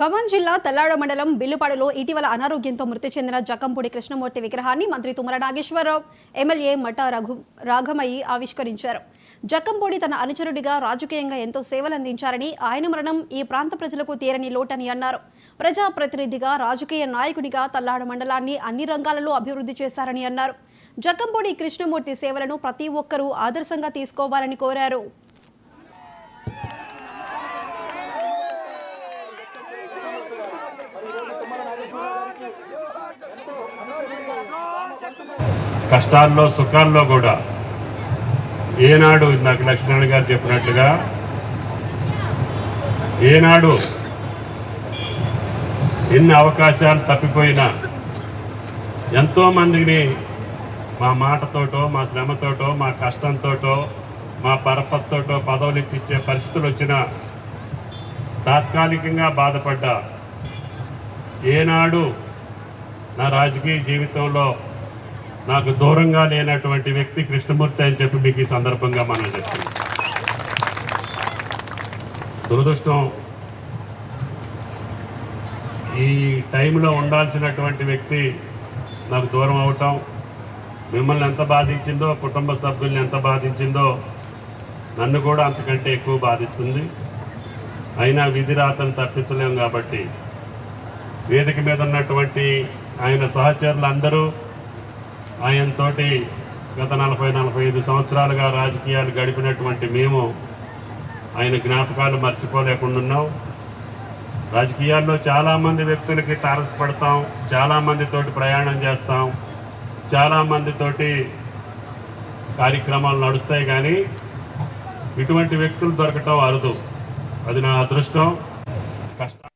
ఖమ్మం జిల్లా తల్లాడ మండలం బిల్లుపాడులో ఇటీవల అనారోగ్యంతో మృతి చెందిన జక్కంపూడి కృష్ణమూర్తి విగ్రహాన్ని మంత్రి తుమ్మల నాగేశ్వరరావు, ఎమ్మెల్యే మఠ రాఘమయ్య ఆవిష్కరించారు. జక్కంపూడి తన అనుచరుడిగా రాజకీయంగా ఎంతో సేవలందించారని, ఆయన మరణం ఈ ప్రాంత ప్రజలకు తీరని లోటని అన్నారు. ప్రజాప్రతినిధిగా, రాజకీయ నాయకునిగా తల్లాడ మండలాన్ని అన్ని రంగాలలో అభివృద్ధి చేశారని అన్నారు. జక్కంపూడి కృష్ణమూర్తి సేవలను ప్రతి ఒక్కరూ ఆదర్శంగా తీసుకోవాలని కోరారు. కష్టాల్లో సుఖాల్లో కూడా ఏనాడు ఇందాక లక్ష్మణ్ గారు చెప్పినట్లుగా ఏనాడు ఎన్ని అవకాశాలు తప్పిపోయినా ఎంతోమందిని మా మాటతోటో, మా శ్రమతోటో, మా కష్టంతోటో, మా పరపతితోటో పదవులు ఇప్పించే పరిస్థితులు వచ్చినా తాత్కాలికంగా బాధపడ్డా ఏనాడు నా రాజకీయ జీవితంలో నాకు దూరంగా లేనటువంటి వ్యక్తి కృష్ణమూర్తి అని చెప్పి మీకు ఈ సందర్భంగా మనం చేస్తున్నాం. దురదృష్టం, ఈ టైంలో ఉండాల్సినటువంటి వ్యక్తి నాకు దూరం అవటం మిమ్మల్ని ఎంత బాధించిందో, కుటుంబ సభ్యుల్ని ఎంత బాధించిందో నన్ను కూడా అంతకంటే ఎక్కువ బాధిస్తుంది. అయినా విధి రాతను తప్పించలేం కాబట్టి వేదిక మీద ఉన్నటువంటి ఆయన సహచరులు అందరూ ఆయనతోటి గత 40-45 సంవత్సరాలుగా రాజకీయాలు గడిపినటువంటి మేము ఆయన జ్ఞాపకాలు మర్చిపోలేకుండా. రాజకీయాల్లో చాలామంది వ్యక్తులకి తారసపడతాం, చాలామందితోటి ప్రయాణం చేస్తాం, చాలామందితోటి కార్యక్రమాలు నడుస్తాయి, కానీ ఇటువంటి వ్యక్తులు దొరకటం అరుదు. అది నా అదృష్టం. కష్టం.